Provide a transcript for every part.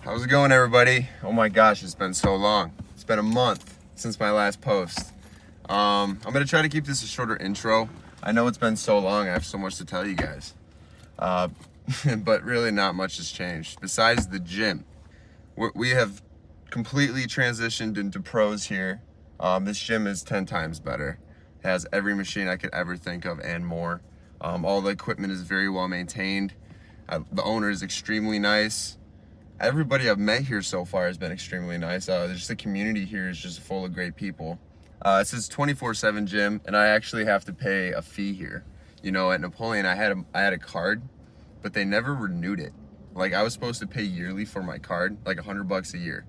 How's it going, everybody? Oh my gosh, it's been so long. It's been a month since my last post. I'm gonna try to keep this a shorter intro. I know it's been so long, I have so much to tell you guys. But really not much has changed besides the gym. We have completely transitioned into pros here. This gym is 10 times better. It has every machine I could ever think of and more. All the equipment is very well maintained. The owner is extremely nice. Everybody I've met here so far has been extremely nice. Just the community here is just full of great people. It's a 24/7 gym, and I actually have to pay a fee here. You know, at Napoleon, I had a card, but they never renewed it. Like, I was supposed to pay yearly for my card, like $100 a year,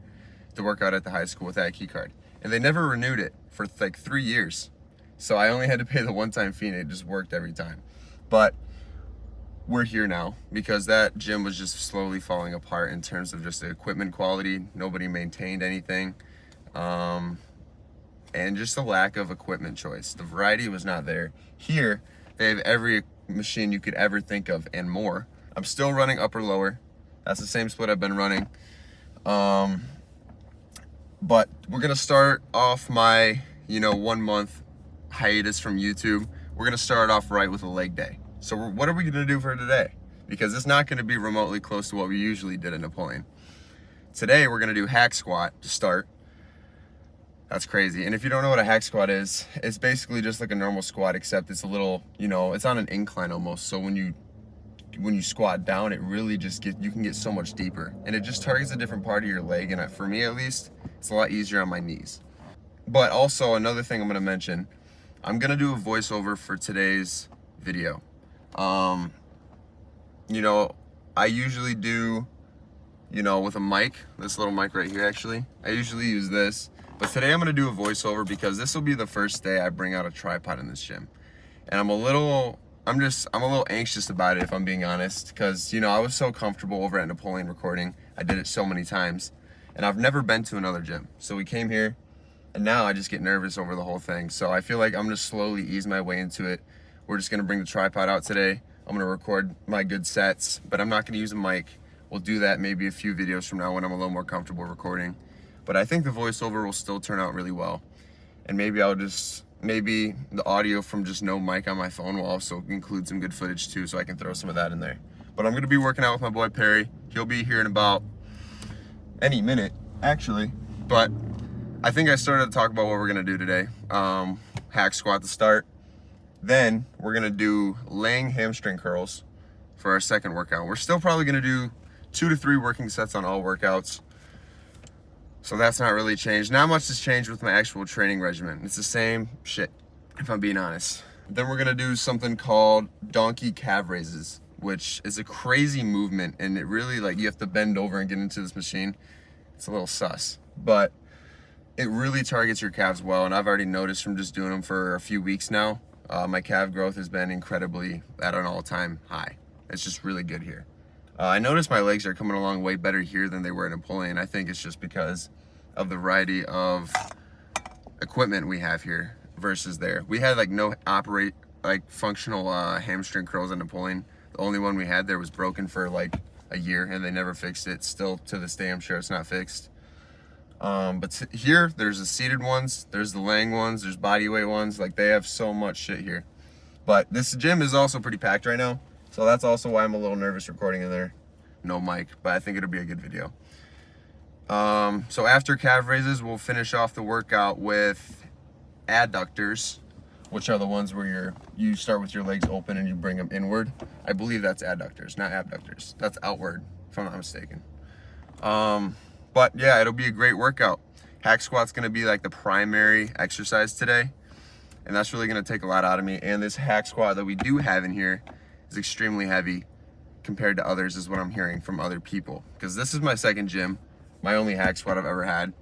to work out at the high school with that key card, and they never renewed it for like 3 years. So I only had to pay the one-time fee, and it just worked every time. But we're here now because that gym was just slowly falling apart in terms of just the equipment quality. Nobody maintained anything, and just a lack of equipment choice. The variety was not there. Here they have every machine you could ever think of and more. I'm still running upper lower. That's the same split I've been running. But we're gonna start off my 1 month hiatus from YouTube. We're gonna start off right with a leg day. So what are we gonna do for today? Because it's not gonna be remotely close to what we usually did at Napoleon. Today we're gonna do hack squat to start. That's crazy. And if you don't know what a hack squat is, it's basically just like a normal squat, except it's a little, it's on an incline almost. So when you squat down, it really just you can get so much deeper. And it just targets a different part of your leg. And for me at least, it's a lot easier on my knees. But also another thing I'm gonna mention, I'm gonna do a voiceover for today's video. I usually do, with a mic, this little mic right here actually. I usually use this, but today I'm gonna do a voiceover because this will be the first day I bring out a tripod in this gym. And I'm a little anxious about it, if I'm being honest, because, I was so comfortable over at Napoleon recording. I did it so many times, and I've never been to another gym. So we came here, and now I just get nervous over the whole thing. So I feel like I'm gonna slowly ease my way into it. We're just gonna bring the tripod out today. I'm gonna record my good sets, but I'm not gonna use a mic. We'll do that maybe a few videos from now when I'm a little more comfortable recording. But I think the voiceover will still turn out really well. And maybe maybe the audio from just no mic on my phone will also include some good footage too, so I can throw some of that in there. But I'm gonna be working out with my boy Perry. He'll be here in about any minute, actually. But I think I started to talk about what we're gonna do today. Hack squat to start. Then we're gonna do laying hamstring curls for our second workout. We're still probably gonna do 2 to 3 working sets on all workouts. So that's not really changed. Not much has changed with my actual training regimen. It's the same shit, if I'm being honest. Then we're gonna do something called donkey calf raises, which is a crazy movement, and it really, you have to bend over and get into this machine. It's a little sus, but it really targets your calves well, and I've already noticed from just doing them for a few weeks now, my calf growth has been incredibly at an all-time high. It's just really good here. I noticed my legs are coming along way better here than they were at Napoleon. I think it's just because of the variety of equipment we have here versus there. We had no functional hamstring curls at Napoleon. The only one we had there was broken for a year, and they never fixed it. Still to this day, I'm sure it's not fixed. But here, there's the seated ones, there's the laying ones, there's body weight ones. They have so much shit here. But this gym is also pretty packed right now, so that's also why I'm a little nervous recording in there. No mic, but I think it'll be a good video. So after calf raises, we'll finish off the workout with adductors, which are the ones where you start with your legs open and you bring them inward. I believe that's adductors, not abductors. That's outward, if I'm not mistaken. But yeah, it'll be a great workout. Hack squat's gonna be the primary exercise today, and that's really gonna take a lot out of me. And this hack squat that we do have in here is extremely heavy compared to others, is what I'm hearing from other people. Because this is my second gym, my only hack squat I've ever had.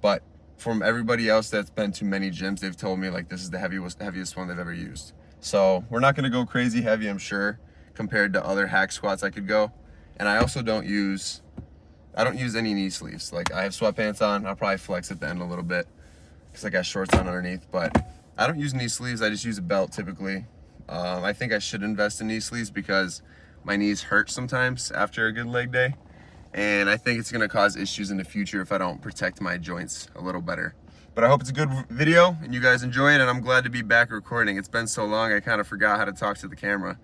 But from everybody else that's been to many gyms, they've told me this is the heaviest one they've ever used. So we're not gonna go crazy heavy, I'm sure, compared to other hack squats I could go. And I also don't use any knee sleeves. I have sweatpants on. I'll probably flex at the end a little bit because I got shorts on underneath, but I don't use knee sleeves. I just use a belt typically. I think I should invest in knee sleeves because my knees hurt sometimes after a good leg day, and I think it's gonna cause issues in the future if I don't protect my joints a little better. But I hope it's a good video and you guys enjoy it, and I'm glad to be back recording. It's been so long, I kind of forgot how to talk to the camera.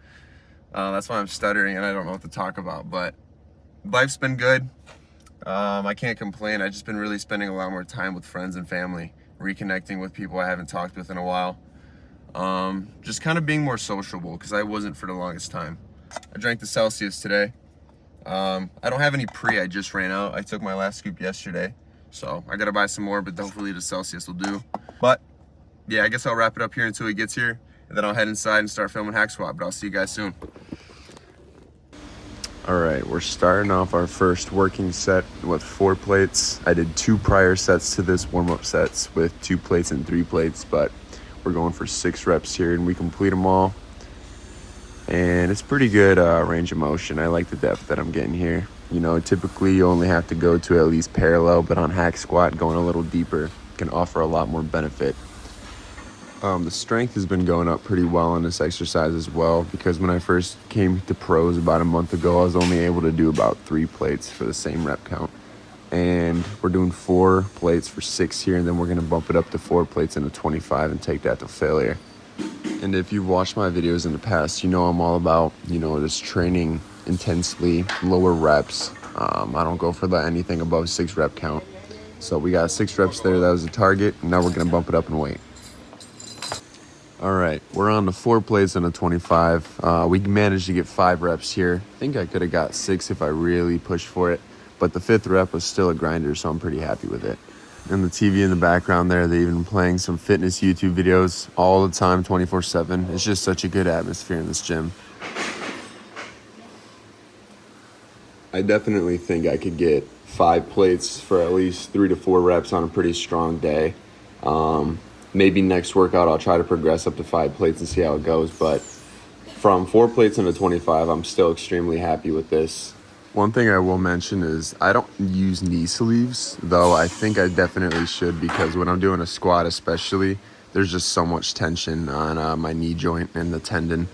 That's why I'm stuttering and I don't know what to talk about, but life's been good. I can't complain. I've just been really spending a lot more time with friends and family, reconnecting with people I haven't talked with in a while. Just kind of being more sociable, because I wasn't for the longest time. I drank the Celsius today. I don't have any I just ran out. I took my last scoop yesterday, so I gotta buy some more, but hopefully the Celsius will do. But yeah, I guess I'll wrap it up here until he gets here, and then I'll head inside and start filming hack squat, but I'll see you guys soon. All right, we're starting off our first working set with 4 plates. I did 2 prior sets to this, warm-up sets with 2 plates and 3 plates, but we're going for 6 reps here and we complete them all. And it's pretty good range of motion. I like the depth that I'm getting here. You know, typically you only have to go to at least parallel, but on hack squat, going a little deeper can offer a lot more benefit. The strength has been going up pretty well on this exercise as well, because when I first came to pros about a month ago, I was only able to do about 3 plates for the same rep count. And we're doing 4 plates for 6 here, and then we're gonna bump it up to 4 plates into 25 and take that to failure. And if you've watched my videos in the past, you know I'm all about, just training intensely, lower reps. I don't go for anything above 6 rep count. So we got 6 reps there, that was the target, and now we're gonna bump it up and weight. All right, we're on the 4 plates and a 25. We managed to get 5 reps here. I think I could have got 6 if I really pushed for it, but the 5th rep was still a grinder, so I'm pretty happy with it. And the TV in the background there, they've been playing some fitness YouTube videos all the time, 24/7. It's just such a good atmosphere in this gym. I definitely think I could get 5 plates for at least 3 to 4 reps on a pretty strong day. Maybe next workout I'll try to progress up to 5 plates and see how it goes, but from 4 plates into 25, I'm still extremely happy with this. One thing I will mention is I don't use knee sleeves, though I think I definitely should, because when I'm doing a squat especially, there's just so much tension on my knee joint and the tendon.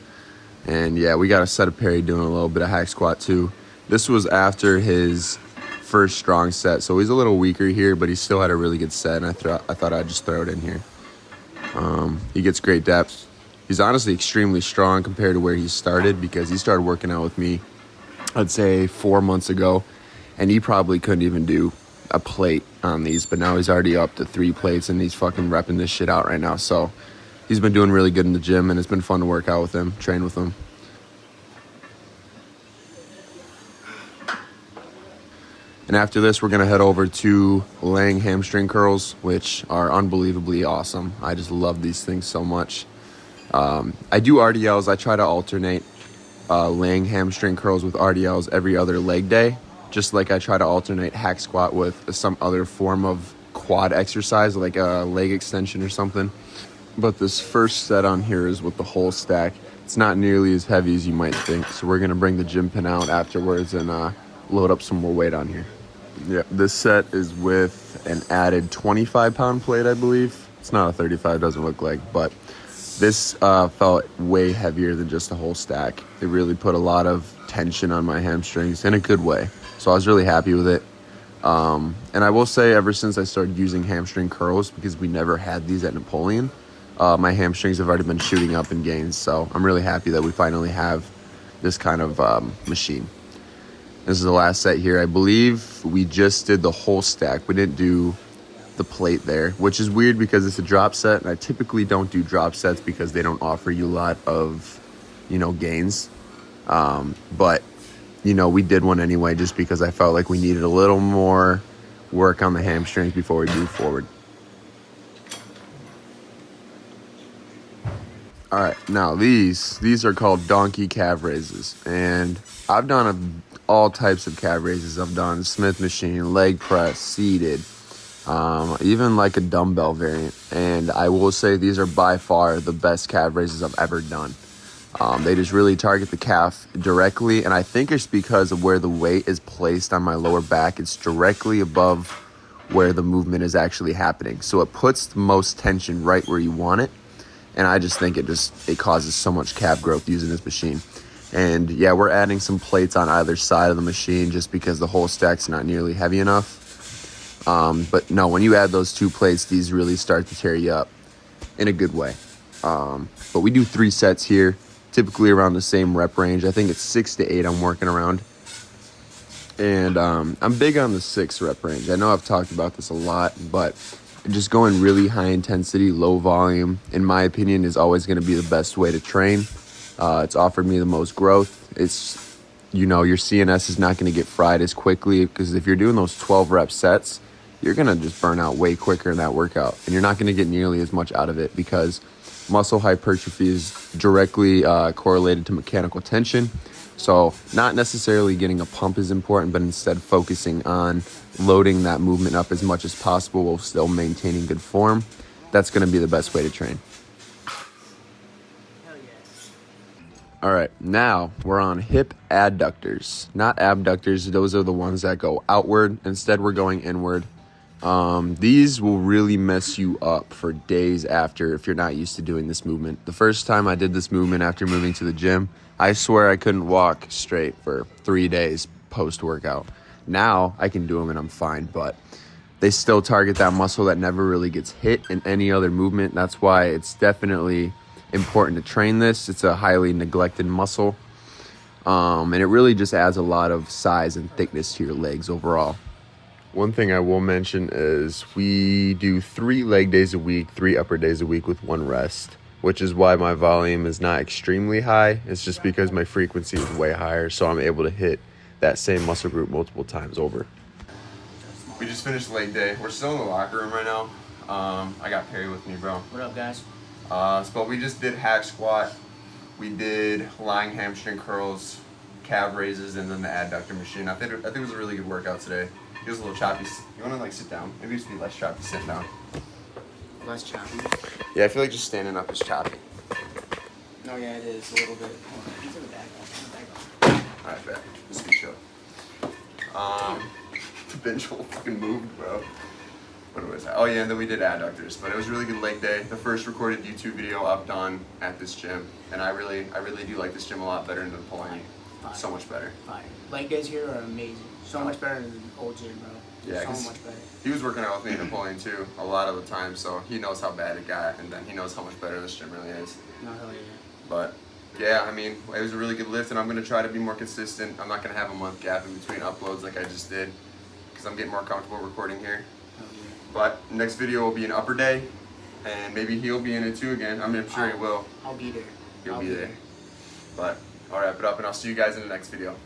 And yeah, we got a set of Perry doing a little bit of hack squat too. This was after his first strong set, so he's a little weaker here, but he still had a really good set, and I thought I'd just throw it in here. He gets great depth. He's honestly extremely strong compared to where he started, because he started working out with me, I'd say 4 months ago, and he probably couldn't even do a plate on these, but now he's already up to 3 plates and he's fucking repping this shit out right now. So he's been doing really good in the gym, and it's been fun to work out with him, train with him. And after this, we're gonna head over to laying hamstring curls, which are unbelievably awesome. I just love these things so much. I do RDLs. I try to alternate laying hamstring curls with RDLs every other leg day, just like I try to alternate hack squat with some other form of quad exercise, like a leg extension or something. But this first set on here is with the whole stack. It's not nearly as heavy as you might think, so we're gonna bring the gym pin out afterwards and load up some more weight on here. Yeah, this set is with an added 25-pound plate, I believe. It's not a 35, doesn't look like, but this felt way heavier than just a whole stack. It really put a lot of tension on my hamstrings in a good way. So I was really happy with it. And I will say, ever since I started using hamstring curls, because we never had these at Napoleon, my hamstrings have already been shooting up in gains. So I'm really happy that we finally have this kind of machine. This is the last set here. I believe we just did the whole stack. We didn't do the plate there, which is weird because it's a drop set, and I typically don't do drop sets because they don't offer you a lot of, gains. But, we did one anyway just because I felt like we needed a little more work on the hamstrings before we move forward. All right, now these are called donkey calf raises, and I've done all types of calf raises. I've done Smith machine, leg press, seated, even like a dumbbell variant. And I will say these are by far the best calf raises I've ever done. They just really target the calf directly, and I think it's because of where the weight is placed on my lower back. It's directly above where the movement is actually happening, so it puts the most tension right where you want it. And I just think it causes so much calf growth using this machine. And yeah, we're adding some plates on either side of the machine just because the whole stack's not nearly heavy enough. But no, when you add those 2 plates, these really start to tear you up in a good way. But we do 3 sets here, typically around the same rep range. I think it's 6 to 8 I'm working around. And I'm big on the 6 rep range. I know I've talked about this a lot, but just going really high intensity, low volume, in my opinion, is always going to be the best way to train. It's offered me the most growth. It's, you know, your CNS is not going to get fried as quickly, because if you're doing those 12 rep sets, you're going to just burn out way quicker in that workout. And you're not going to get nearly as much out of it, because muscle hypertrophy is directly correlated to mechanical tension. So not necessarily getting a pump is important, but instead focusing on loading that movement up as much as possible while still maintaining good form. That's going to be the best way to train. All right, now we're on hip adductors, not abductors. Those are the ones that go outward. Instead, we're going inward. These will really mess you up for days after if you're not used to doing this movement. The first time I did this movement after moving to the gym, I swear I couldn't walk straight for 3 days post-workout. Now I can do them and I'm fine, but they still target that muscle that never really gets hit in any other movement. That's why it's definitely important to train this. It's a highly neglected muscle, and it really just adds a lot of size and thickness to your legs overall. One thing I will mention is we do 3 leg days a week, 3 upper days a week with 1 rest, which is why my volume is not extremely high. It's just because my frequency is way higher, so I'm able to hit that same muscle group multiple times over. We just finished leg day. We're still in the locker room right now. I got Perry with me, bro. What up, guys? But we just did hack squat. We did lying hamstring curls, calf raises, and then the adductor machine. I think it was a really good workout today. It was a little choppy. You want to like sit down? Maybe it used to be less choppy sitting down. Less choppy? Yeah, I feel like just standing up is choppy. No, yeah, it is a little bit. He's in the back. Alright, bet. Just be chill. The bench will fucking move, bro. What was that? Oh yeah, and then we did adductors. But it was a really good leg day. The first recorded YouTube video I've done at this gym. And I really do like this gym a lot better than the pulling. So much better. Fine. Leg days here are amazing. So much better than the old gym, bro. Yeah, so much better. He was working out with me in Napoleon too, a lot of the time, so he knows how bad it got, and then he knows how much better this gym really is. No, hell yeah. But yeah, I mean, it was a really good lift, and I'm gonna try to be more consistent. I'm not gonna have a month gap in between uploads like I just did, because I'm getting more comfortable recording here. Hell yeah. But next video will be an upper day, and maybe he'll be in it too again. I mean, I'm sure he will. I'll be there. He'll be there. But I'll wrap it up, and I'll see you guys in the next video.